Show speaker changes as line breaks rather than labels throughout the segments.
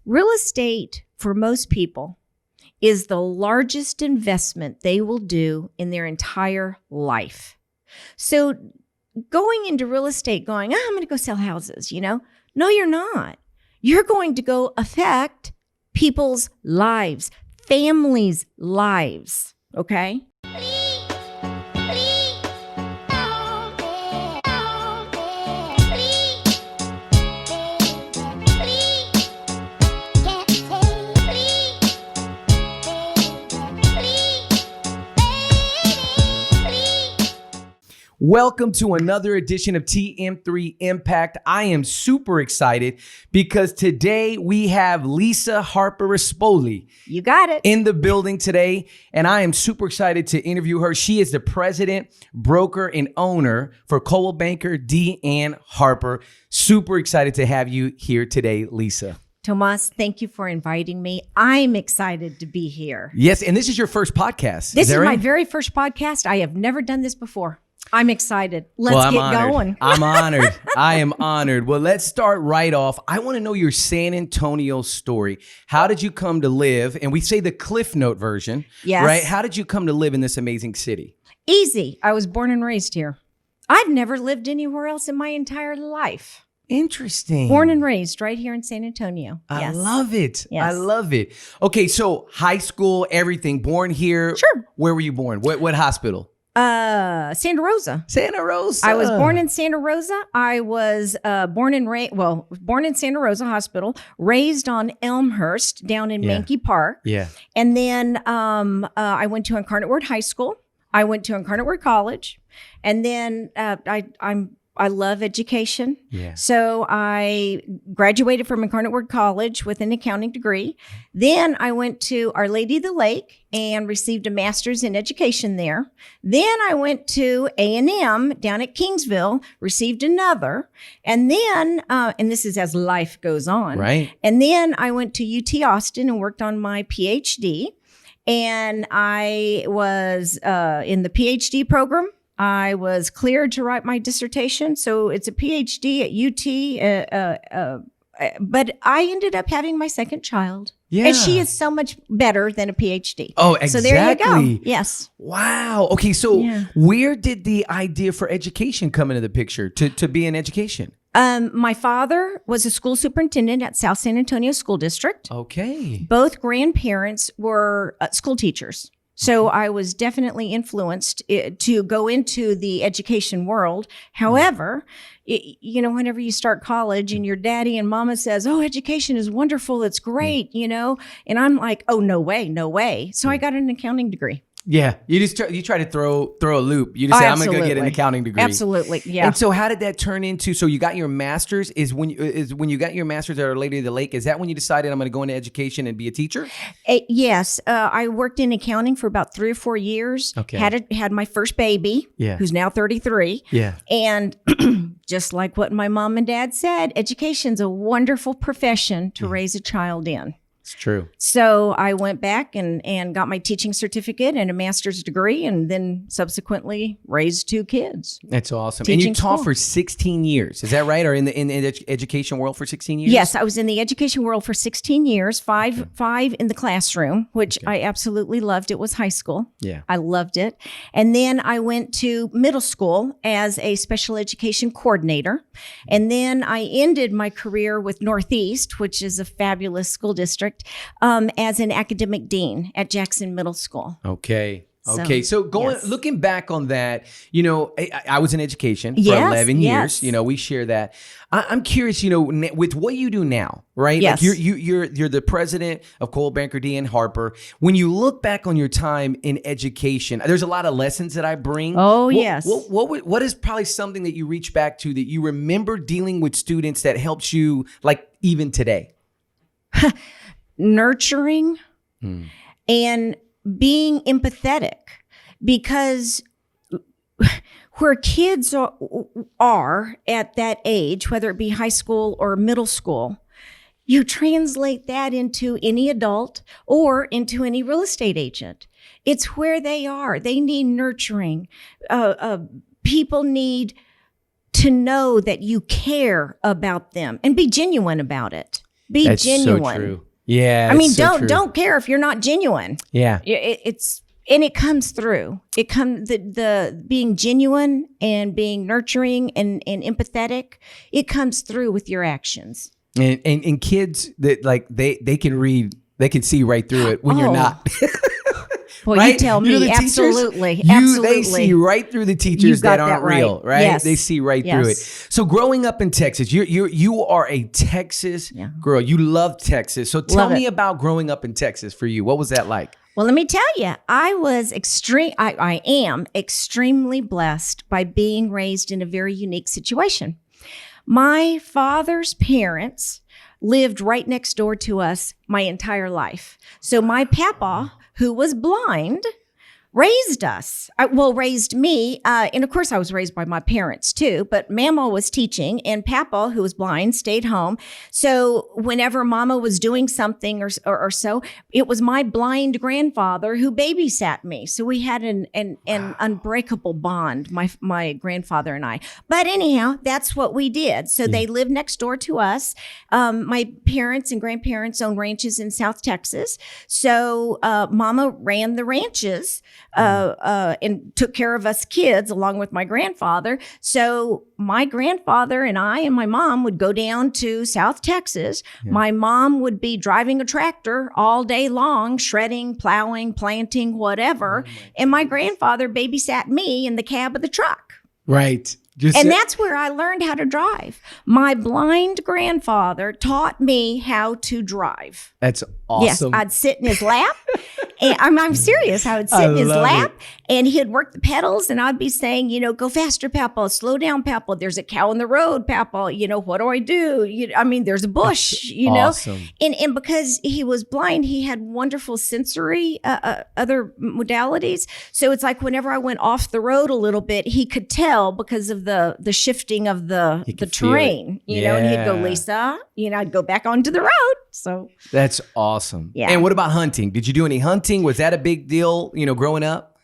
Real estate for most people is the largest investment they will do in their entire life. So going into real estate going, I'm going to go sell houses, No, you're not. You're going to go affect people's lives, families' lives, okay?
Welcome to another edition of TM3Impact. I am super excited because today we have Leesa Harper Rispoli.
You got it.
In the building today, and I am super excited to interview her. She is the president, broker, and owner for Coldwell Banker D. Harper. Super excited to have you here today, Leesa.
Tomas, thank you for inviting me. I'm excited to be here.
Yes, and this is your first podcast.
This is my very first podcast. I have never done this before. I'm excited. Let's get going.
I'm honored. I am honored. Well, let's start right off. I want to know your San Antonio story. How did you come to live? And we say the Cliff Note version,
yes.
Right? How did you come to live in this amazing city?
Easy. I was born and raised here. I've never lived anywhere else in my entire life.
Interesting.
Born and raised right here in San Antonio.
I love it.
Yes.
I love it. Okay, so high school, everything. Born here.
Sure.
Where were you born? What hospital?
Santa Rosa.
Santa Rosa.
I was born in Santa Rosa. I was born in Santa Rosa Hospital, raised on Elmhurst down in Mankey Park.
Yeah.
And then I went to Incarnate Word High School. I went to Incarnate Word College. And then I love education.
Yeah.
So I graduated from Incarnate Word College with an accounting degree. Then I went to Our Lady of the Lake and received a master's in education there. Then I went to A&M down at Kingsville, received another. And then, and this is as life goes on.
Right.
And then I went to UT Austin and worked on my PhD. And I was in the PhD program. I was cleared to write my dissertation. So it's a PhD at UT. But I ended up having my second child.
Yeah.
And she is so much better than a PhD.
Oh, exactly.
So there you go. Yes.
Wow. Okay. So where did the idea for education come into the picture to be in education?
My father was a school superintendent at South San Antonio School District.
Okay.
Both grandparents were school teachers. So I was definitely influenced to go into the education world. However, whenever you start college and your daddy and mama says, oh, education is wonderful, it's great, and I'm like, oh, no way. So I got an accounting degree.
Yeah, you try to throw a loop. You just say, I'm gonna go get an accounting degree.
Absolutely, yeah.
And so, how did that turn into? So you got your master's. Is when you got your master's at Our Lady of the Lake? Is that when you decided I'm going to go into education and be a teacher?
Yes, I worked in accounting for about 3 or 4 years.
Okay.
Had my first baby.
Yeah.
Who's now 33.
Yeah.
And just like what my mom and dad said, education's a wonderful profession to raise a child in.
It's true.
So I went back and got my teaching certificate and a master's degree, and then subsequently raised 2 kids.
That's awesome.
Teaching
and you taught
school.
for 16 years. Is that right? Or in the education world for 16 years?
Yes, I was in the education world for 16 years, five in the classroom, which I absolutely loved. It was high school.
Yeah.
I loved it. And then I went to middle school as a special education coordinator. And then I ended my career with Northeast, which is a fabulous school district, as an academic dean at Jackson Middle School.
Okay. So looking back on that, I was in education for 11 years. We share that. I'm curious, with what you do now, right?
Yes.
Like you're the president of Coldwell Banker D. Harper. When you look back on your time in education, there's a lot of lessons that I bring.
Oh, yes.
What is probably something that you reach back to that you remember dealing with students that helps you, like even today?
Nurturing and being empathetic, because where kids are at that age, whether it be high school or middle school, you translate that into any adult or into any real estate agent. It's where they are. They need nurturing. People need to know that you care about them and be genuine about it. Be
That's
genuine.
so true. Yeah.
I mean,
it's so true.
don't care if you're not genuine.
Yeah.
And it comes through. It comes the being genuine and being nurturing and empathetic. It comes through with your actions.
And kids that like they can read, they can see right through it when you're not.
Well,
right?
you tell
You know
me.
the teachers?
Absolutely.
They see right through the teachers
got
that aren't
that right.
real, right?
Yes.
They see right through it. So growing up in Texas, you are a Texas girl. You love Texas. So tell me about growing up in Texas for you. What was that like?
Well, let me tell you, I am extremely blessed by being raised in a very unique situation. My father's parents lived right next door to us my entire life. So my papa, who was blind, raised us. Raised me. And of course, I was raised by my parents too, but Mama was teaching and Papa, who was blind, stayed home. So whenever Mama was doing something or so, it was my blind grandfather who babysat me. So we had an unbreakable bond, my grandfather and I. But anyhow, that's what we did. So they lived next door to us. My parents and grandparents owned ranches in South Texas. So Mama ran the ranches. And took care of us kids along with my grandfather. So my grandfather and I and my mom would go down to South Texas. Yeah. My mom would be driving a tractor all day long, shredding, plowing, planting, whatever. And my grandfather babysat me in the cab of the truck.
Right.
That's where I learned how to drive. My blind grandfather taught me how to drive.
That's awesome.
Yes, I'd sit in his lap. And I'm serious. I would sit in his lap and he'd work the pedals and I'd be saying, go faster, Papa, slow down, Papa. There's a cow in the road, Papa. What do I do? There's a bush,
awesome.
And because he was blind, he had wonderful sensory, other modalities. So it's like whenever I went off the road a little bit, he could tell because of the shifting of the terrain, and he'd go, Leesa, I'd go back onto the road. So
that's awesome.
Yeah.
And what about hunting? Did you do any hunting? Was that a big deal, growing up?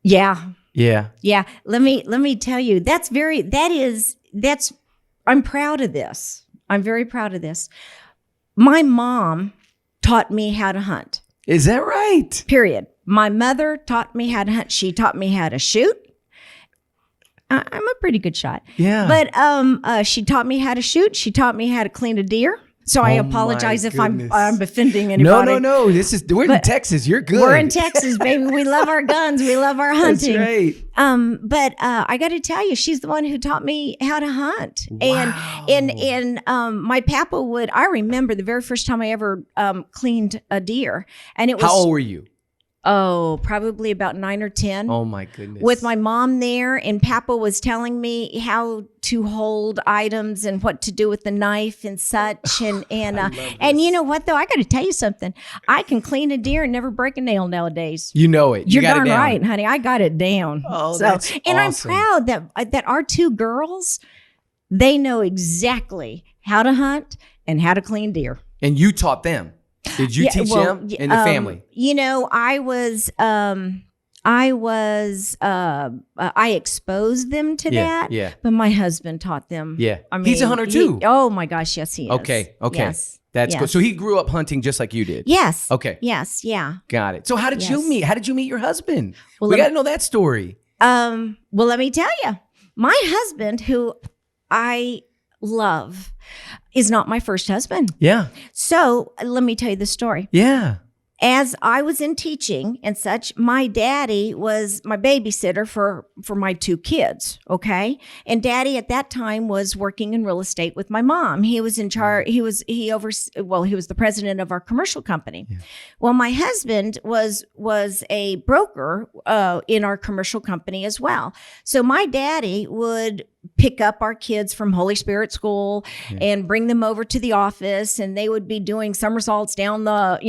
Yeah.
Yeah.
Yeah. Let me tell you, I'm proud of this. I'm very proud of this. My mom taught me how to hunt.
Is that right?
Period. My mother taught me how to hunt. She taught me how to shoot. I'm a pretty good shot.
Yeah.
But she taught me how to shoot. She taught me how to clean a deer. So I apologize if I'm offending anybody.
No. We're in Texas. You're good.
We're in Texas, baby. We love our guns. We love our hunting.
That's right.
But I got to tell you, she's the one who taught me how to hunt.
Wow.
And my papa would. I remember the very first time I ever cleaned a deer, and it was.
How old were you?
Oh, probably about 9 or 10.
Oh my goodness.
With my mom there, and Papa was telling me how to hold items and what to do with the knife and such. And you know what though? I got to tell you something. I can clean a deer and never break a nail nowadays.
You know it.
You're
got
darn
it down.
right, honey. I got it down.
Oh, that's
and
awesome.
I'm proud that our two girls, they know exactly how to hunt and how to clean deer.
And you taught them. Did you teach them in the family?
I exposed them to that.
Yeah.
But my husband taught them.
Yeah.
I mean,
he's a hunter too.
Oh my gosh, yes, he is.
Okay.
Yes.
That's good. So he grew up hunting just like you did.
Yes.
Okay.
Yes. Yeah.
Got it. So how did you meet? How did you meet your husband?
Well,
we got to know that story.
Well, let me tell you, my husband, who I love, is not my first husband.
Yeah.
So let me tell you the story.
Yeah.
As I was in teaching and such, my daddy was my babysitter for my two kids. Okay. And daddy at that time was working in real estate with my mom. He was in charge. He was the president of our commercial company. Yeah. Well, my husband was a broker, in our commercial company as well. So my daddy would pick up our kids from Holy Spirit School and bring them over to the office, and they would be doing somersaults down the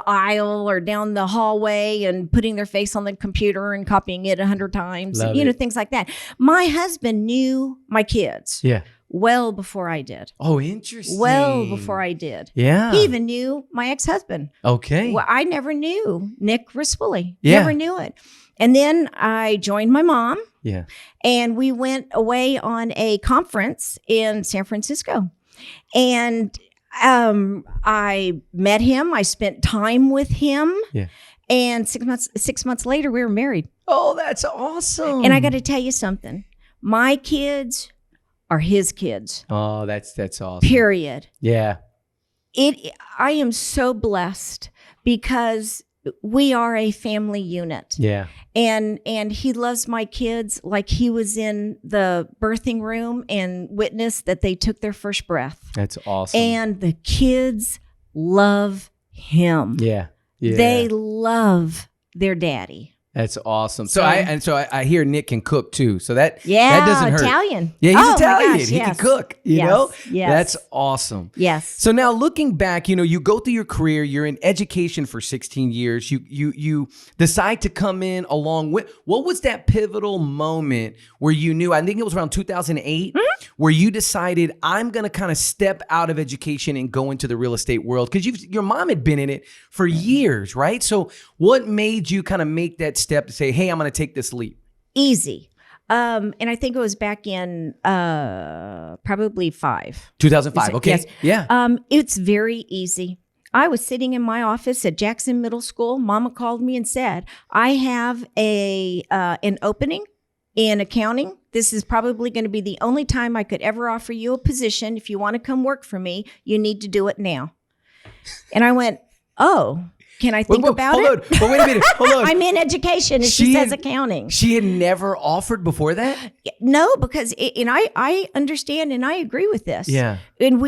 aisle or down the hallway and putting their face on the computer and copying it 100 times, things like that. My husband knew my kids.
Yeah.
Well before I did.
Oh, interesting.
Well before I did.
Yeah.
He even knew my ex-husband.
Okay.
Well, I never knew Nick Rispoli.
Yeah.
Never knew it. And then I joined my mom.
Yeah.
And we went away on a conference in San Francisco. And I met him. I spent time with him.
Yeah.
And 6 months later, we were married.
Oh, that's awesome.
And I got to tell you something. My kids are his kids.
Oh, that's awesome.
Period.
Yeah.
I am so blessed because we are a family unit.
Yeah.
And he loves my kids like he was in the birthing room and witnessed that they took their first breath.
That's awesome.
And the kids love him.
Yeah. Yeah.
They love their daddy.
That's awesome. So I hear Nick can cook too. So that doesn't hurt.
Italian.
Yeah, he's
Oh, my
Italian.
gosh,
He
yes.
can cook, you
Yes,
know?
yes.
That's awesome.
Yes.
So now looking back, you go through your career, you're in education for 16 years. You decide to come in along with, what was that pivotal moment where you knew, I think it was around 2008, where you decided, I'm going to kind of step out of education and go into the real estate world? Because your mom had been in it for years, right? So what made you kind of make that step to say, hey, I'm going to take this leap?
Easy. And I think it was back in probably
2005. Okay.
Yes.
Yeah.
It's very easy. I was sitting in my office at Jackson Middle School. Mama called me and said, I have an opening in accounting. This is probably going to be the only time I could ever offer you a position. If you want to come work for me, you need to do it now. And I went, oh, can I think about
it? Hold on. Wait a minute. Hold on.
I'm in education and she says accounting.
She had never offered before that?
No, because I understand and I agree with this.
Yeah.
And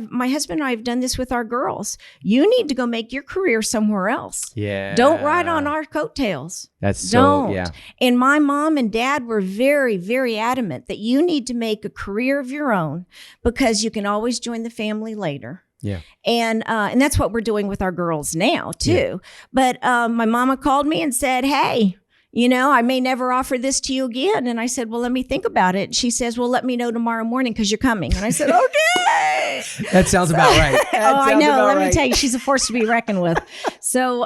my husband and I have done this with our girls. You need to go make your career somewhere else.
Yeah.
Don't ride on our coattails.
Don't. Yeah.
And my mom and dad were very, very adamant that you need to make a career of your own because you can always join the family later.
Yeah.
And that's what we're doing with our girls now too. Yeah. But my mama called me and said, hey, I may never offer this to you again. And I said, well, let me think about it. She says, well, let me know tomorrow morning because you're coming. And I said, okay.
That sounds about right.
I know. Let me tell you, she's a force to be reckoned with. So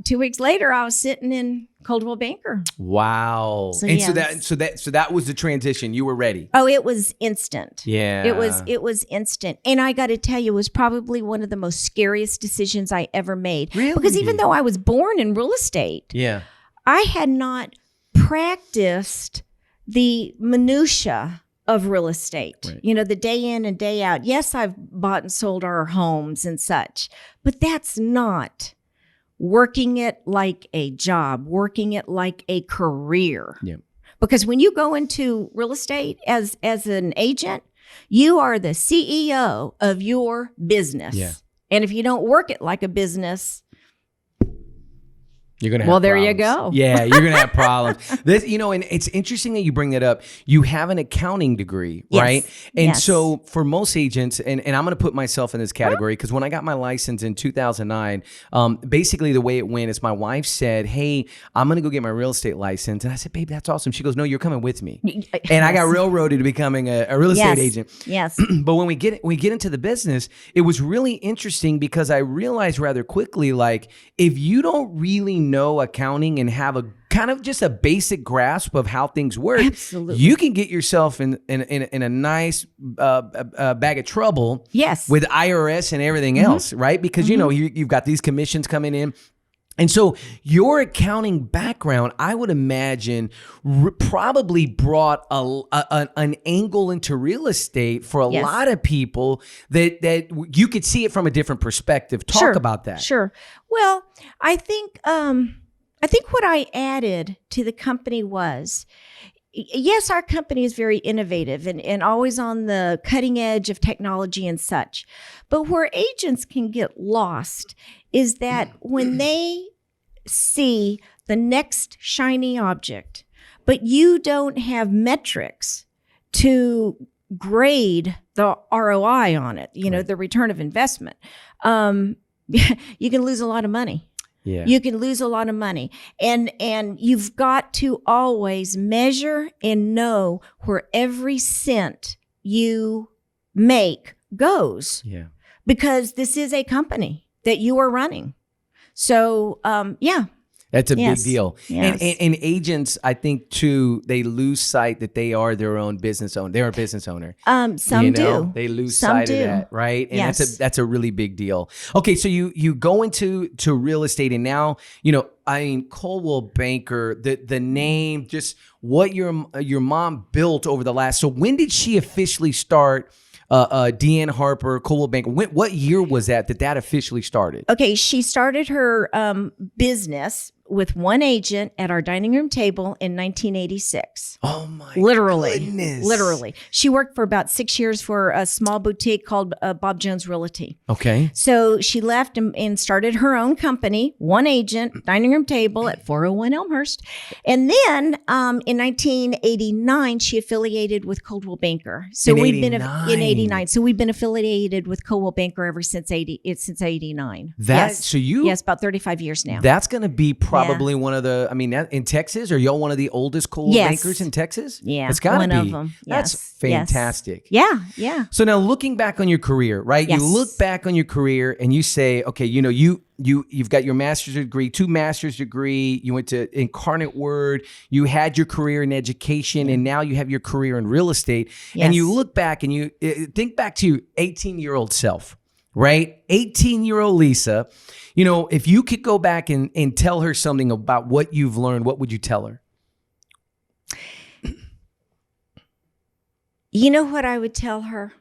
2 weeks later, I was sitting in Coldwell Banker.
Wow. So, and yes. so that was the transition. You were ready.
Oh, it was instant.
Yeah.
It was instant. And I got to tell you, it was probably one of the most scariest decisions I ever made.
Really?
Because even though I was born in real estate,
yeah,
I had not practiced the minutia of real estate. Right. The day in and day out. Yes, I've bought and sold our homes and such, but that's not working it like a job, working it like a career.
Yeah.
Because when you go into real estate as an agent, you are the CEO of your business.
Yeah.
And if you don't work it like a business,
you're going to have
well,
problems.
There you go.
Yeah, you're going to have problems. This, and it's interesting that you bring that up. You have an accounting degree,
yes.
right? And
yes.
so for most agents, and I'm going to put myself in this category because when I got my license in 2009, basically the way it went is my wife said, hey, I'm going to go get my real estate license. And I said, babe, that's awesome. She goes, no, you're coming with me. And yes. I got railroaded to becoming a real estate
yes.
agent.
Yes.
But when we get into the business, it was really interesting because I realized rather quickly, like, if you don't really know accounting and have a kind of just a basic grasp of how things work,
absolutely,
you can get yourself in a nice bag of trouble.
Yes.
With IRS and everything
mm-hmm.
else, right? Because you've got these commissions coming in. And so your accounting background, I would imagine, probably brought an angle into real estate for a
yes.
lot of people that you could see it from a different perspective. Talk
sure.
about that.
Sure. Well, I think what I added to the company was, yes, our company is very innovative and always on the cutting edge of technology and such. But where agents can get lost is that when they see the next shiny object, but you don't have metrics to grade the ROI on it, right. the return of investment, you can lose a lot of money.
Yeah.
You can lose a lot of money. And you've got to always measure and know where every cent you make goes.
Yeah.
Because this is a company that you are running. So, yeah.
That's a
Yes.
big deal.
Yes.
And agents, I think too, they lose sight that they are their own business owner. They're a business owner.
Some do.
They lose
Some
sight
do.
of that, right? And
Yes.
that's a really big deal. Okay, so you go into real estate, and now Coldwell Banker, the name, just what your mom built over the last. So when did she officially start? Deanne Harper, Coldwell Banker. What year was that officially started?
Okay, she started her business with one agent at our dining room table in 1986.
Oh my
Literally.
goodness.
She worked for about 6 years for a small boutique called Bob Jones Realty.
Okay.
So she left and started her own company, one agent, dining room table at 401 Elmhurst. And then in 1989, she affiliated with Coldwell Banker. So
In
we've been
89.
in 89. So we've been affiliated with Coldwell Banker ever since 89. Yes, about 35 years now.
That's going to be probably one of the, in Texas, are y'all one of the oldest Coldwell
Yes.
Bankers in Texas?
Yeah,
It's got to be.
one of them.
That's
Yes.
fantastic.
Yeah.
So now looking back on your career, right?
Yes.
You look back on your career and you say, okay, you've got your master's degree, 2 master's degree. You went to Incarnate Word. You had your career in education, and now you have your career in real estate. And
Yes.
you look back and you think back to your 18-year-old self, right? 18-year-old Leesa. If you could go back and tell her something about what you've learned, what would you tell her?
You know what I would tell her?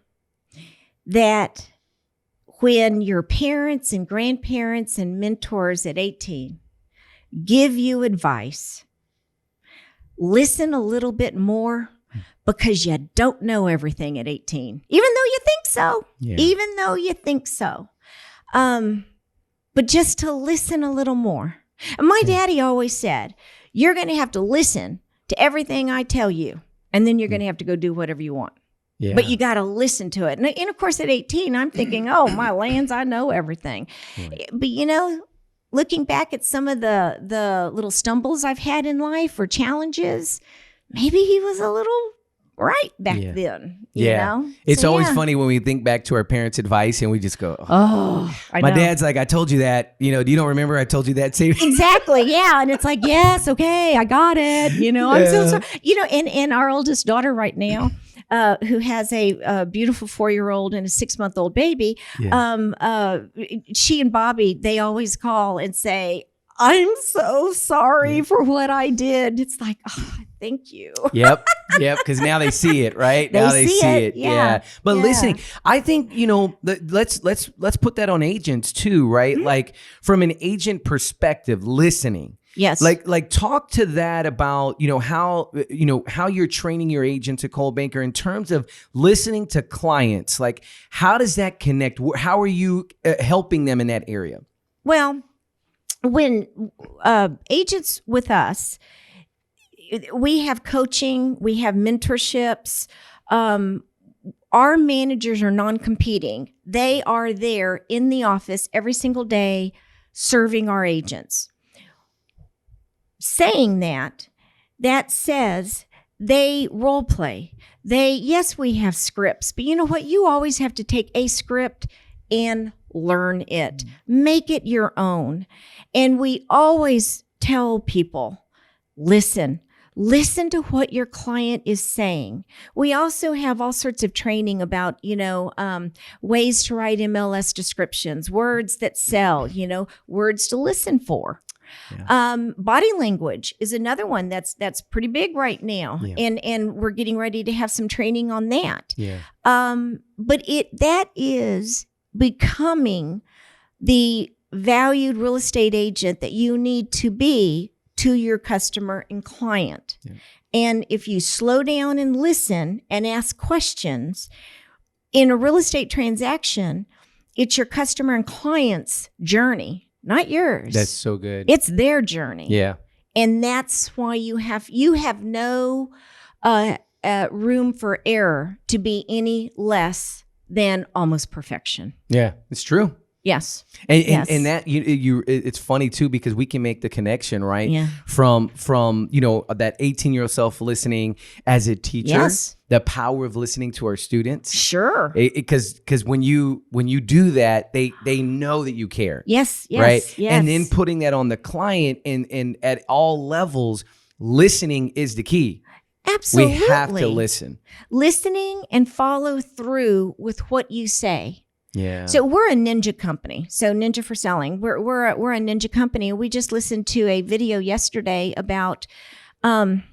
That when your parents and grandparents and mentors at 18 give you advice, listen a little bit more, because you don't know everything at 18, even though you think so.
Yeah.
Even though you think so. But just to listen a little more. And my daddy always said, you're going to have to listen to everything I tell you, and then you're going to have to go do whatever you want.
Yeah.
But you got to listen to it. And of course, at 18, I'm thinking, oh, my lands, I know everything.
Right.
But, looking back at some of the little stumbles I've had in life or challenges, maybe he was a little right back then. You know?
It's
So,
always
yeah.
funny when we think back to our parents' advice and we just go,
Oh, I
my
know.
dad's like, I told you that. You don't remember I told you that same.
Exactly. Yeah. And it's like, yes, okay, I got it. I'm so sorry. And our oldest daughter right now, who has a beautiful 4-year-old and a 6-month-old baby, she and Bobby, they always call and say, I'm so sorry for what I did. It's like, oh, thank you.
Yep. Because now they see it, right?
They
Now they
see
see
it.
it.
Yeah.
But
Yeah.
listening, I think let's put that on agents too, right?
Mm-hmm.
Like from an agent perspective, listening.
Yes.
Like talk to that about how you're training your agents at Coldwell Banker in terms of listening to clients. Like how does that connect? How are you helping them in that area?
Well, when agents with us, we have coaching, we have mentorships. Our managers are non-competing. They are there in the office every single day serving our agents. Saying that says they role play. Yes, we have scripts, but you know what? You always have to take a script and learn it. Make it your own. And we always tell people, listen to what your client is saying. We also have all sorts of training about, ways to write MLS descriptions, words that sell, words to listen for. Yeah. Body language is another one that's pretty big right now. Yeah. And we're getting ready to have some training on that.
Yeah.
But that is becoming the valued real estate agent that you need to be to your customer and client. Yeah. And if you slow down and listen and ask questions in a real estate transaction, it's your customer and client's journey, not yours.
That's so good.
It's their journey.
Yeah.
And that's why you have no room for error to be any less than almost perfection.
Yeah, it's true.
Yes.
And
Yes.
and that it's funny too, because we can make the connection, right?
Yeah.
From that 18-year-old self listening as a teacher,
Yes.
the power of listening to our students.
Sure.
Because when you do that, they know that you care.
Yes. Yes.
Right.
Yes.
And then putting that on the client and at all levels, listening is the key.
Absolutely.
We have to listen.
Listening and follow through with what you say.
Yeah.
So we're a ninja company. So Ninja for Selling. We're a ninja company. We just listened to a video yesterday about, in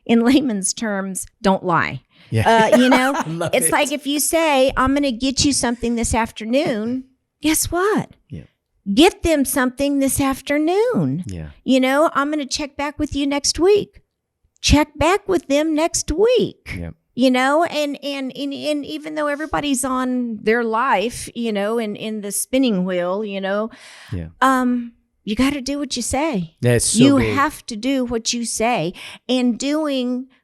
layman's terms, don't lie.
Yeah.
It's
it.
like if you say, I'm going to get you something this afternoon, guess what?
Yeah.
Get them something this afternoon.
Yeah.
I'm going to check back with you next week. Check back with them next week.
Yeah.
And even though everybody's on their life, in the spinning wheel, you got to do what you say.
That's so
you
big.
have to do what you say, and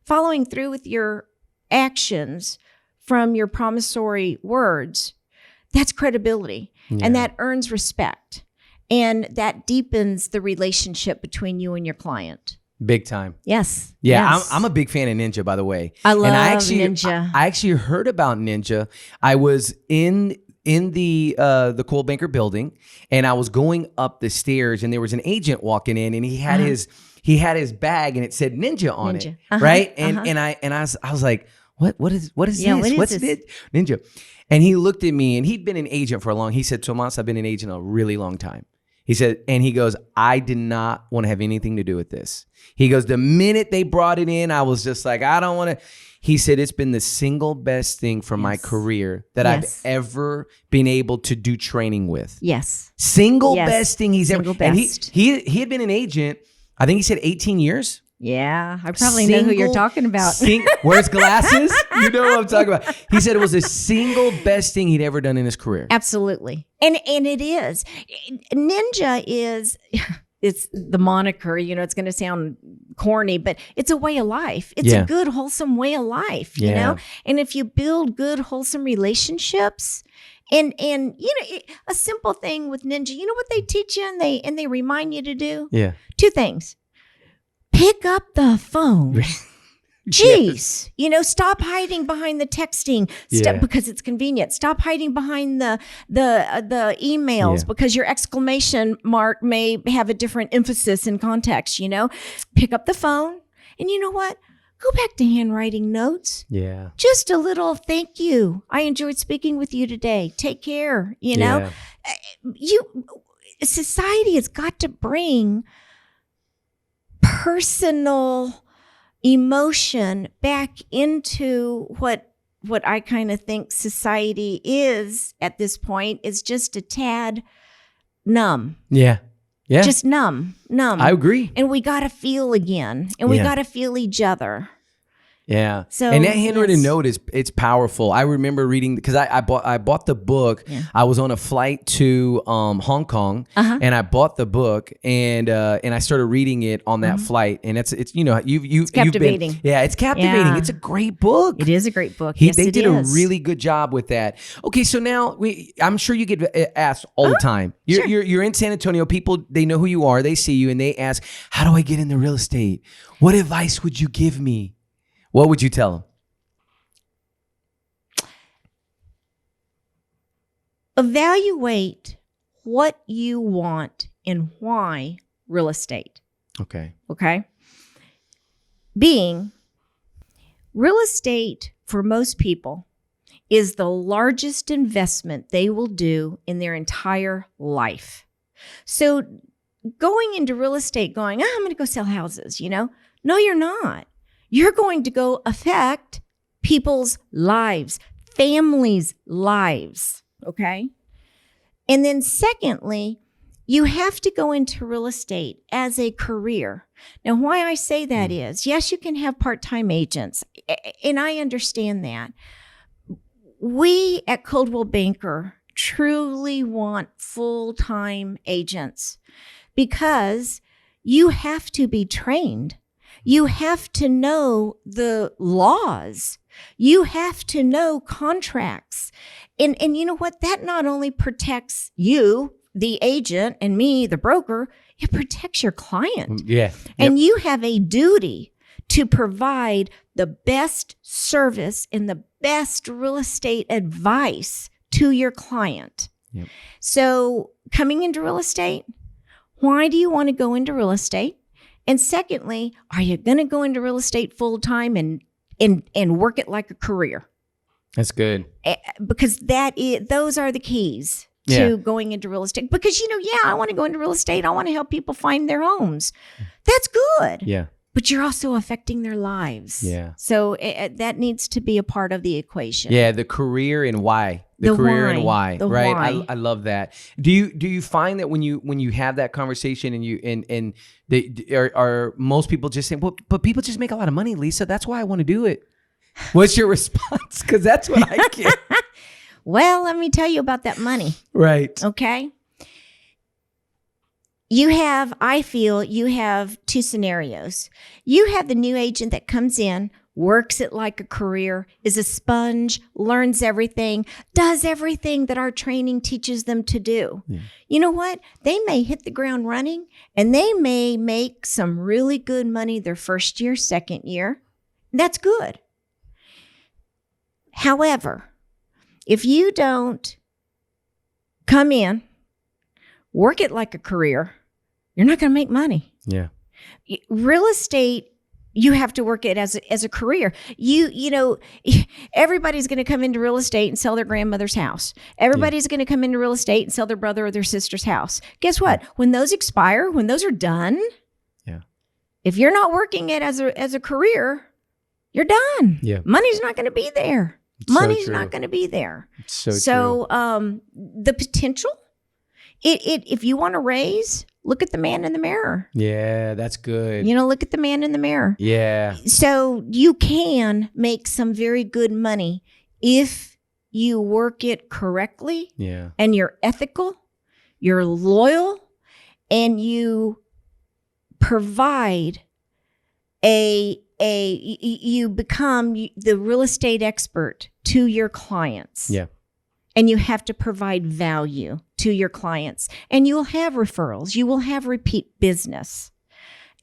following through with your actions from your promissory words. That's credibility, and that earns respect, and that deepens the relationship between you and your client.
Big time.
Yes.
Yeah,
Yes.
I'm a big fan of Ninja, by the way.
I love
Ninja. I actually heard about Ninja. I was in the Coldwell Banker building, and I was going up the stairs, and there was an agent walking in, and he had his bag, and it said Ninja on it, right? And I was like, what is this? What's this? Ninja? And he looked at me, and he'd been an agent for a long. He said, Tomas, I've been an agent a really long time. He said, and he goes, I did not want to have anything to do with this. He goes, the minute they brought it in, I was just like, I don't want to. He said, it's been the single best thing for my career that I've ever been able to do training with.
Yes.
Single best thing he's
Single
ever.
best.
And he had been an agent, I think he said 18 years.
Yeah, I probably know who you're talking about.
Wears glasses. You know what I'm talking about. He said it was the single best thing he'd ever done in his career.
Absolutely. And it is. Ninja is, it's the moniker, it's going to sound corny, but it's a way of life. It's a good, wholesome way of life, you know? And if you build good, wholesome relationships, and a simple thing with Ninja, you know what they teach you and they remind you to do?
Yeah.
2 things. Pick up the phone. Jeez, stop hiding behind the texting because it's convenient. Stop hiding behind the emails because your exclamation mark may have a different emphasis and context, Pick up the phone, and you know what? Go back to handwriting notes.
Yeah.
Just a little thank you. I enjoyed speaking with you today. Take care, Society has got to bring personal emotion back into what I kind of think society is at this point is just a tad numb.
Yeah. Yeah.
Just numb.
I agree.
And we got to feel again, and we got to feel each other.
Yeah.
So,
and that handwritten note it's powerful. I remember reading because I bought the book. Yeah. I was on a flight to Hong Kong, and I bought the book and I started reading it on that flight. And it's it's
captivating.
It's captivating. Yeah. It's a great book.
It is a great book.
They did a really good job with that. Okay, so now I'm sure you get asked all the time. You're in San Antonio. People, they know who you are. They see you and they ask, "How do I get into real estate? What advice would you give me?" What would you tell them?
Evaluate what you want and why real estate.
Okay.
Being real estate for most people is the largest investment they will do in their entire life. So going into real estate going, I'm going to go sell houses, No, you're not. You're going to go affect people's lives, families' lives, okay? And then secondly, you have to go into real estate as a career. Now, why I say that is, yes, you can have part-time agents, and I understand that. We at Coldwell Banker truly want full-time agents because you have to be trained. You have to know the laws. You have to know contracts. And you know what? That not only protects you, the agent, and me, the broker, it protects your client.
Yeah.
And you have a duty to provide the best service and the best real estate advice to your client.
Yep.
So coming into real estate, why do you want to go into real estate? And secondly, are you going to go into real estate full time and work it like a career?
That's good.
Because those are the keys to going into real estate. Because, I want to go into real estate. I want to help people find their homes. That's good.
Yeah.
But you're also affecting their lives.
Yeah.
So that needs to be a part of the equation.
Yeah, the career and why. The career and why.
The
right.
why.
I love that. Do you find that when you have that conversation and are most people just saying, well, but people just make a lot of money, Leesa. That's why I want to do it. What's your response? Because that's what I get.
Well, let me tell you about that money.
Right.
Okay. I feel you have two scenarios. You have the new agent that comes in, works it like a career, is a sponge, learns everything, does everything that our training teaches them to do. Yeah. You know what? They may hit the ground running and they may make some really good money their first year, second year. That's good. However, if you don't come in, work it like a career, you're not going to make money.
Yeah.
Real estate, you have to work it as a career. Everybody's going to come into real estate and sell their grandmother's house. Everybody's going to come into real estate and sell their brother or their sister's house. Guess what? When those expire, when those are done, if you're not working it as a career, you're done.
Yeah.
Money's not going to be there.
It's
Money's not going to be there.
It's so true.
The potential, if you want to raise, look at the man in the mirror.
Yeah, that's good.
Look at the man in the mirror.
Yeah.
So you can make some very good money if you work it correctly.
Yeah.
And you're ethical, you're loyal, and you provide you become the real estate expert to your clients.
Yeah.
And you have to provide value to your clients. And you'll have referrals. You will have repeat business.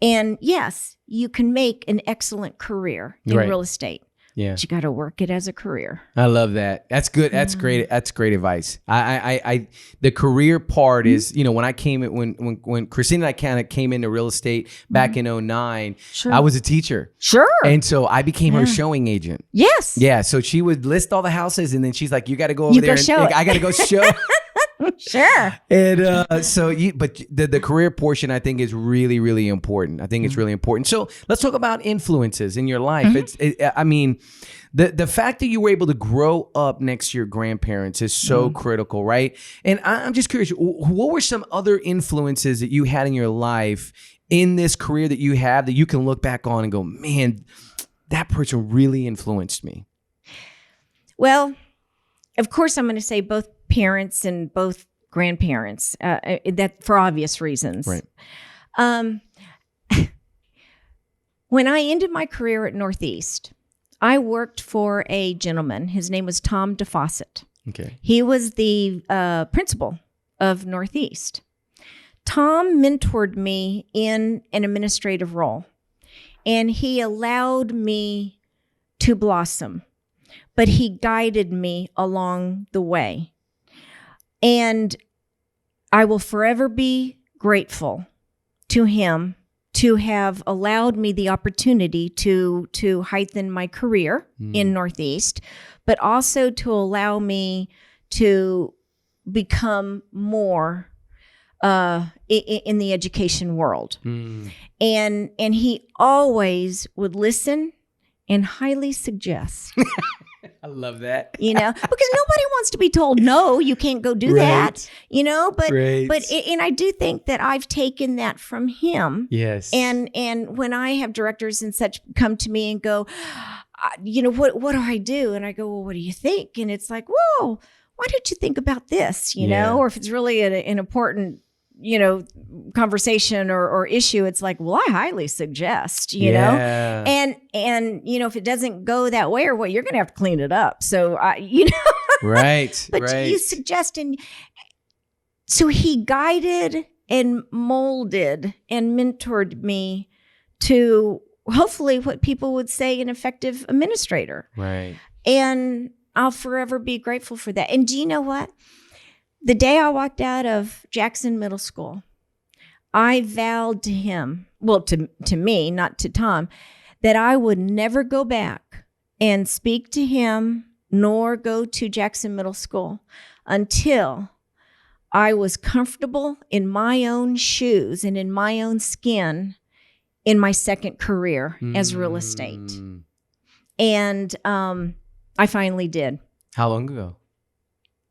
And yes, you can make an excellent career in real estate.
Yeah.
But you got to work it as a career.
I love that. That's good. That's great. That's great advice. I the career part is, when I came in, when Christine and I kind of came into real estate back in 2009, I was a teacher.
Sure.
And so I became her showing agent.
Yes.
Yeah. So she would list all the houses and then she's like, you got to go over there. I got to go show.
Sure.
And but the career portion, I think, is really, really important. I think it's really important. So let's talk about influences in your life. The fact that you were able to grow up next to your grandparents is so critical, right? And I'm just curious, what were some other influences that you had in your life in this career that you have that you can look back on and go, man, that person really influenced me?
Well, of course, I'm going to say both parents and both grandparents, that for obvious reasons.
Right.
When I ended my career at Northeast, I worked for a gentleman. His name was Tom DeFawcett.
Okay.
He was the principal of Northeast. Tom mentored me in an administrative role, and he allowed me to blossom, but he guided me along the way. And I will forever be grateful to him to have allowed me the opportunity to heighten my career in Northeast, but also to allow me to become more in the education world. And he always would listen and highly suggest.
I love that.
Because nobody wants to be told, no, you can't go do that, and I do think that I've taken that from him.
Yes.
And when I have directors and such come to me and go, what do I do? And I go, well, what do you think? And it's like, whoa, why don't you think about this? Or if it's really an important conversation or issue, it's like, well, I highly suggest, you know, and if it doesn't go that way or what, you're going to have to clean it up. So,
right.
but
right.
you suggest, and so he guided and molded and mentored me to hopefully what people would say an effective administrator.
Right.
And I'll forever be grateful for that. And do you know what? The day I walked out of Jackson Middle School, I vowed to him, well, to me, not to Tom, that I would never go back and speak to him nor go to Jackson Middle School until I was comfortable in my own shoes and in my own skin in my second career as real estate. And I finally did.
How long ago?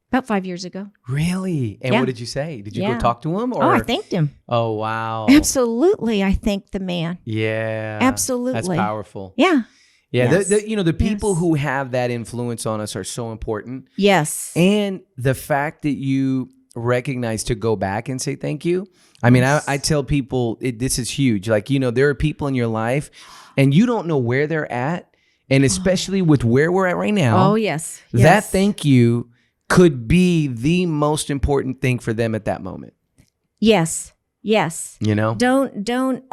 About 5 years ago.
Really? And what did you say? Did you go talk to him? Or?
Oh, I thanked him.
Oh, wow.
Absolutely. I thanked the man.
Yeah.
Absolutely.
That's powerful.
Yeah.
Yeah.
Yes.
The people who have that influence on us are so important.
Yes.
And the fact that you recognize to go back and say thank you. I mean, I tell people this is huge. Like, there are people in your life and you don't know where they're at. And especially with where we're at right now.
Oh, yes.
That thank you could be the most important thing for them at that moment.
Yes. Yes.
Don't,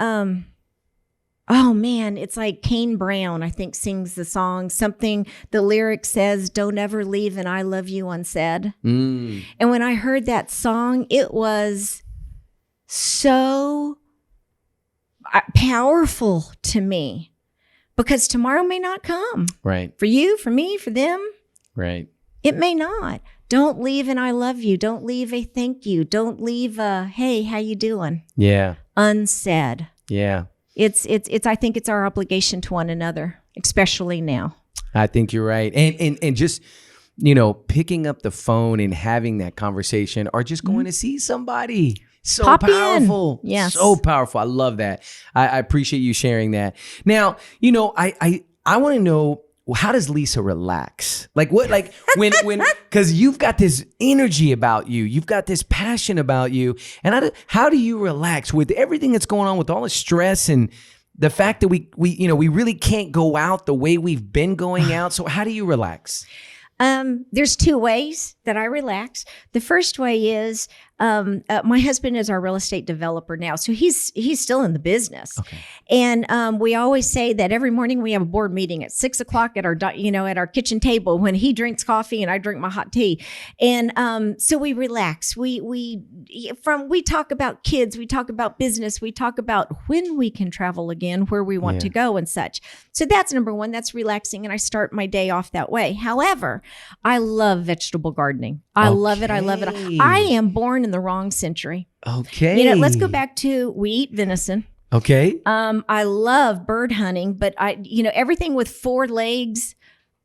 oh man, it's like Kane Brown, I think, sings the song. Something, the lyric says, don't ever leave an I love you unsaid. And when I heard that song, it was so powerful to me because tomorrow may not come.
Right.
For you, for me, for them.
Right.
It may not. Don't leave an I love you. Don't leave a thank you. Don't leave a, hey, how you doing?
Yeah.
Unsaid.
Yeah.
It's I think it's our obligation to one another, especially now.
I think you're right. And just, picking up the phone and having that conversation or just going to see somebody. So
Pop
powerful.
in. Yes.
So powerful. I love that. I appreciate you sharing that. Now, I want to know, how does Leesa relax? Like when, cause you've got this energy about you, you've got this passion about you. And how do you relax with everything that's going on with all the stress and the fact that we really can't go out the way we've been going out. So how do you relax?
There's two ways that I relax. The first way is my husband is our real estate developer now, so he's still in the business. Okay. And we always say that every morning we have a board meeting at 6 o'clock at our kitchen table when he drinks coffee and I drink my hot tea, and so we relax. We talk about kids, we talk about business, we talk about when we can travel again, where we want to go, and such. So that's number one. That's relaxing, and I start my day off that way. However, I love vegetable gardening. I love it. I love it. I am born in the wrong century.
Okay.
Let's go back to, we eat venison.
Okay.
I love bird hunting, but everything with 4 legs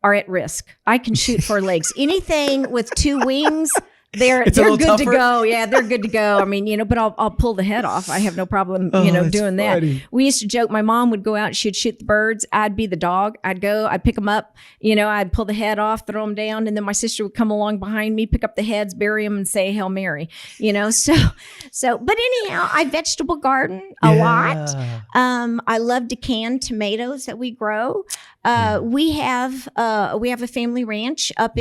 are at risk. I can shoot 4 legs. Anything with 2 wings, they're good
tougher
to go. Yeah, they're good to go. I mean, but I'll pull the head off. I have no problem, doing that. We used to joke. My mom would go out, she'd shoot the birds. I'd be the dog. I'd go, I'd pick them up. I'd pull the head off, throw them down, and then my sister would come along behind me, pick up the heads, bury them, and say Hail Mary. So. But anyhow, I vegetable garden a lot. I love to can tomatoes that we grow. We have a family ranch up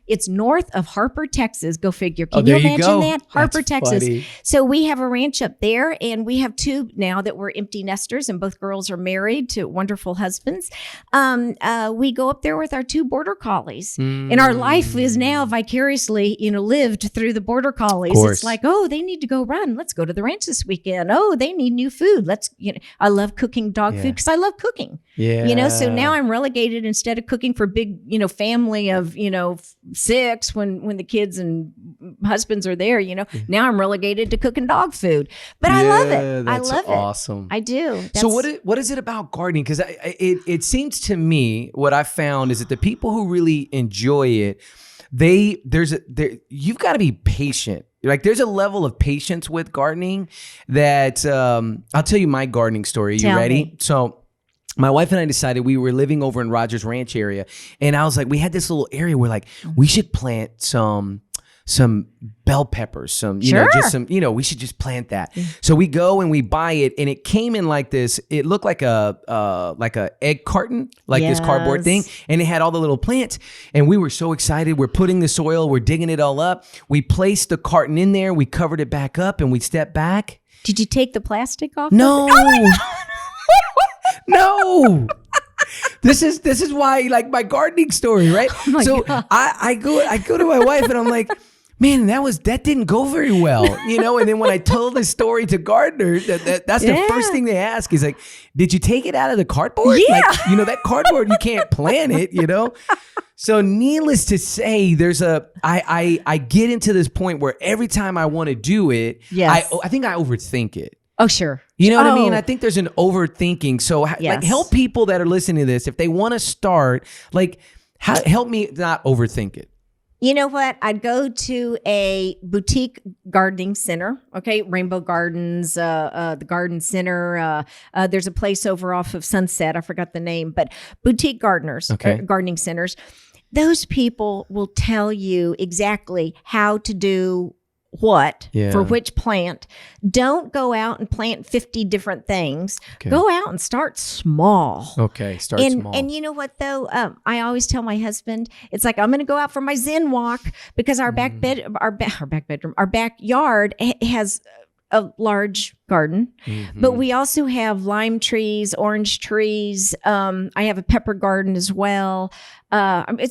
it's north of Harper, Texas. Go figure. Can you imagine that? Harper, Texas.
Funny.
So we have a ranch up there, and we have 2 now that we're empty nesters, and both girls are married to wonderful husbands. We go up there with our 2 border collies, and our life is now vicariously, lived through the border collies. It's like, oh, they need to go run. Let's go to the ranch this weekend. Oh, they need new food. I love cooking dog food because I love cooking.
Yeah.
So now I'm relegated, instead of cooking for big, family of, 6 when the kids and husbands are there, now I'm relegated to cooking dog food. But I love it. I love
awesome.
it. I do.
So what is it about gardening? Because it seems to me, what I found is that the people who really enjoy it, you've got to be patient. Like, there's a level of patience with gardening that I'll tell you my gardening story. Are you ready? Me. So my wife and I decided, we were living over in Rogers Ranch area, and I was like, we had this little area where we should plant some some bell peppers, some,
Sure.
just some, we should just plant that. So we go and we buy it, and it came in like this. It looked like a egg carton, like this cardboard
Yes.
thing, and it had all the little plants. And we were so excited. We're putting the soil, we're digging it all up. We placed the carton in there, we covered it back up, and we stepped back.
Did you take the plastic off?
No, no. This is why, like, my gardening story, right?
Oh my
so
God.
I go to my wife and I'm like, man, that didn't go very well, And then when I told the story to gardeners, that's the first thing they ask is like, did you take it out of the cardboard?
Yeah.
Like, that cardboard, you can't plant it, So needless to say, I get into this point where every time I want to do it,
Yes.
I think I overthink it.
Oh, sure.
You know what I
Oh.
mean? I think there's an overthinking. So like,
Yes.
help people that are listening to this, if they want to start, like, help me not overthink it.
You know what? I'd go to a boutique gardening center. Okay, Rainbow Gardens, the Garden Center. There's a place over off of Sunset. I forgot the name, but boutique gardeners,
Okay.
gardening centers. Those people will tell you exactly how to do what for which plant. Don't go out and plant 50 different things.
Okay.
Go out and start small.
Okay, start small.
And you know what though? I always tell my husband, it's like, I'm going to go out for my Zen walk because our our backyard has a large garden, but we also have lime trees, orange trees. I have a pepper garden as well. I like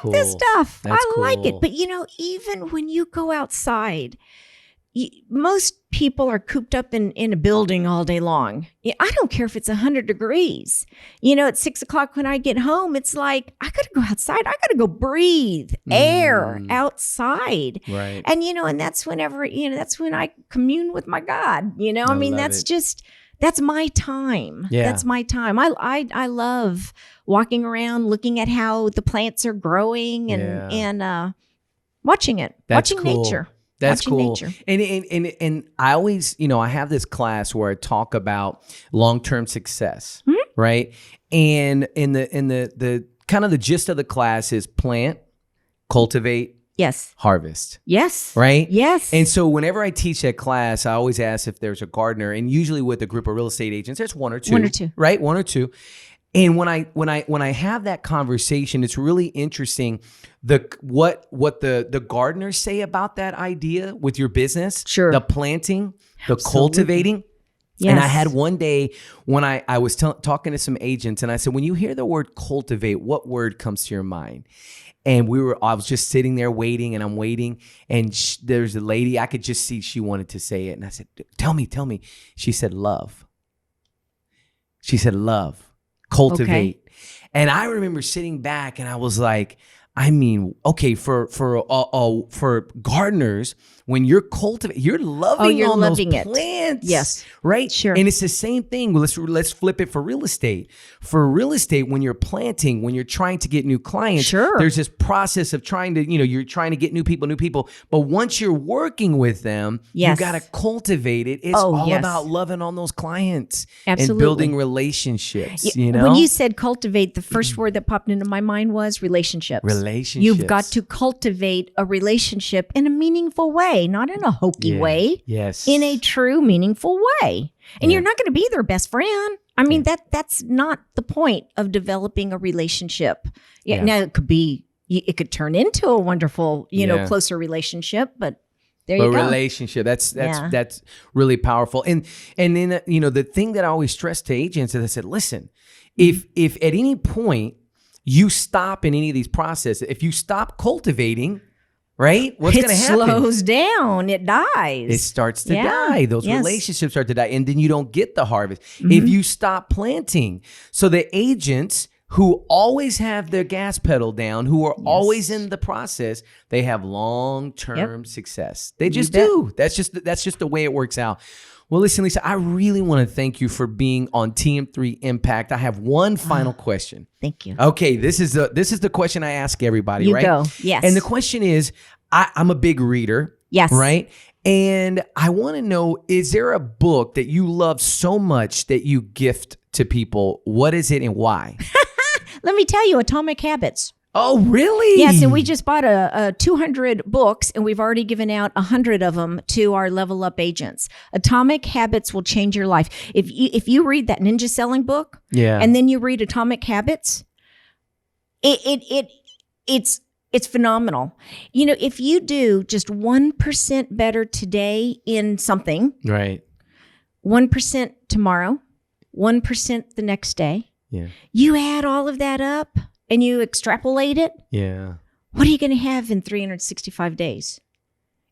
cool.
this stuff.
That's
I like
cool.
it. But even when you go outside, most people are cooped up in a building all day long. I don't care if it's 100 degrees. At 6:00 when I get home, it's like, I got to go outside. I got to go breathe air outside.
Right.
And, and that's whenever, that's when I commune with my God. I mean,
love
that's
it.
just, that's my time.
Yeah.
That's my time. I love walking around, looking at how the plants are growing and watching it,
That's
watching
cool.
nature.
That's
Watching
cool.
nature.
And I always, I have this class where I talk about long-term success,
Mm-hmm.
right? And in the kind of the gist of the class is plant, cultivate,
Yes.
harvest,
Yes.
right?
Yes.
And so whenever I teach that class, I always ask if there's a gardener, and usually with a group of real estate agents, there's one or two, right? One or two. And when I have that conversation, it's really interesting what the gardeners say about that idea with your business.
Sure.
The planting, the
Absolutely.
cultivating.
Yes.
And I had one day when I was talking to some agents, and I said, when you hear the word cultivate, what word comes to your mind? And I was just sitting there waiting, and I'm waiting, and there's a lady, I could just see she wanted to say it. And I said, tell me. She said, love. She said, love. Cultivate. Okay. And I remember sitting back and I was like, okay, for gardeners, when you're cultivating, you're loving
you're
on
loving
those
it.
plants.
Yes.
Right?
Sure.
And it's the same thing. Let's flip it for real estate. For real estate, when you're planting, when you're trying to get new clients,
Sure.
there's this process of trying to, you're trying to get new people. But once you're working with them,
Yes.
you got to cultivate it. It's all about loving on those clients
Absolutely.
and building relationships,
When you said cultivate, the first word that popped into my mind was relationships. You've got to cultivate a relationship in a meaningful way, not in a hokey way.
Yes.
In a true, meaningful way. And you're not going to be their best friend. I mean, that's not the point of developing a relationship. Yeah. Now, it could turn into a wonderful, closer relationship, but there you go.
Relationship. That's really powerful. And then, the thing that I always stress to agents is I said, listen, if at any point you stop in any of these processes, if you stop cultivating, right? What's going to happen?
It slows down. It dies.
It starts to die. Those relationships start to die. And then you don't get the harvest.
Mm-hmm.
If you stop planting. So the agents who always have their gas pedal down, who are always in the process, they have long-term success. They just do. That's just the way it works out. Well, listen, Leesa, I really want to thank you for being on TM3 Impact. I have one final question.
Thank you.
Okay, this is the question I ask everybody, right?
You go. Yes.
And the question is, I'm a big reader.
Yes.
Right? And I want to know, is there a book that you love so much that you gift to people? What is it and why?
Let me tell you, Atomic Habits.
Oh, really?
Yes, and we just bought a 200 books, and we've already given out 100 of them to our Level Up agents. Atomic Habits will change your life. If you read that ninja selling book, and then you read Atomic Habits, it's phenomenal. You know, if you do just 1% better today in something,
right,
1% tomorrow, 1% the next day, you add all of that up and you extrapolate it, what are you going to have in 365 days?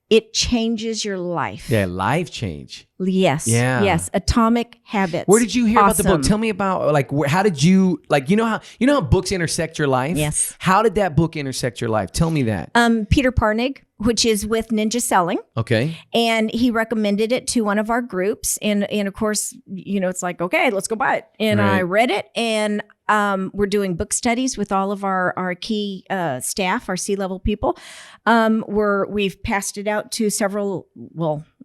It changes your life.
Yeah, life change.
Yes.
Yeah.
Yes. Atomic Habits.
Where did you hear about the book? Tell me about, like, how did you, like, you know how books intersect your life?
Yes.
How did that book intersect your life? Tell me that.
Peter Parnig, which is with Ninja Selling.
Okay.
And he recommended it to one of our groups. And of course, you know, it's like, okay, let's go buy it. And I read it, and we're doing book studies with all of our key staff, our C-level people. We've passed it out to several,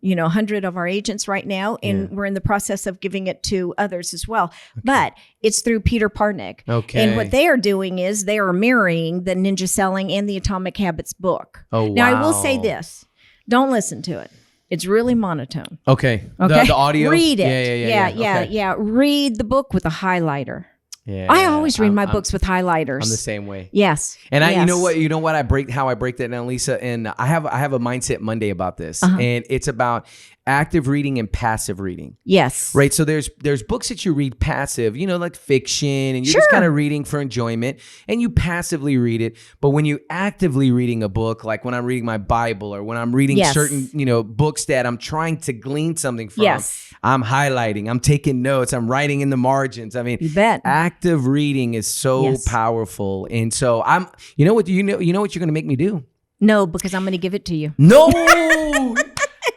100 of our agents right now, and we're in the process of giving it to others as well. Okay. But it's through Peter Parnig. Okay. And what they are doing is they are mirroring the Ninja Selling and the Atomic Habits book. Oh, wow. Now, I will say this. Don't listen to it. It's really monotone.
Okay.
Okay.
The audio?
Read it. Yeah. Read the book with a highlighter. Yeah, I always read my books with highlighters.
I'm the same way.
Yes.
And you know what, how I break that down, Leesa, and I have a Mindset Monday about this, and it's about active reading and passive reading.
Yes.
Right. So there's books that you read passive, like fiction, and you're just kind of reading for enjoyment, and you passively read it. But when you actively reading a book, like when I'm reading my Bible, or when I'm reading certain, books that I'm trying to glean something from, I'm highlighting, I'm taking notes, I'm writing in the margins. I mean,
you bet.
Active reading is so powerful. And so you know what you're going to make me do?
No, because I'm going to give it to you.
No.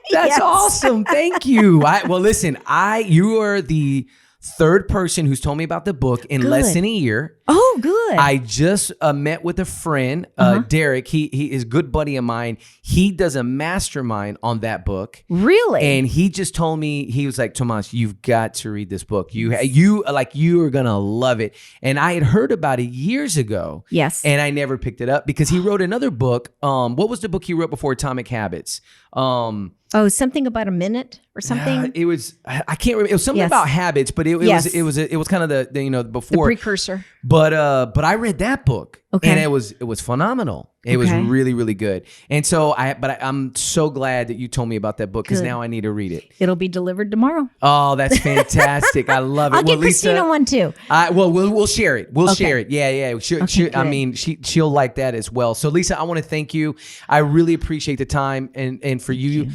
That's awesome. Thank you. Listen, you are the third person who's told me about the book in less than a year.
Oh, good.
I just met with a friend, Derek. He is a good buddy of mine. He does a mastermind on that book.
Really?
And he just told me, he was like, Tomas, you've got to read this book. You are going to love it. And I had heard about it years ago.
Yes.
And I never picked it up because he wrote another book. What was the book he wrote before Atomic Habits?
Something about a minute or something.
It was, I can't remember. It was something about habits, but it was kind of the before
the precursor.
But I read that book, and it was phenomenal. It was really, really good. And so I'm so glad that you told me about that book, because now I need to read it.
It'll be delivered tomorrow.
Oh, that's fantastic! I love it.
I'll get Christina one too.
We'll share it. We'll share it. Yeah. She'll like that as well. So Leesa, I want to thank you. I really appreciate the time and for you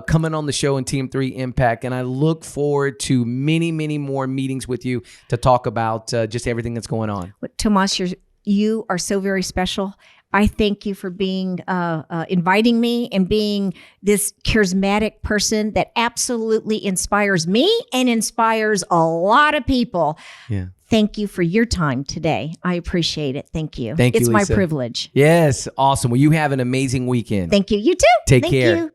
coming on the show in TM3Impact, and I look forward to many, many more meetings with you to talk about just everything that's going on.
Tomas, you are so very special. I thank you for being inviting me and being this charismatic person that absolutely inspires me and inspires a lot of people. Yeah. Thank you for your time today. I appreciate it. Thank you.
Thank you,
It's
Leesa.
my privilege.
Yes. Awesome. Well, you have an amazing weekend.
Thank you. You too.
Take
Thank
care.
You.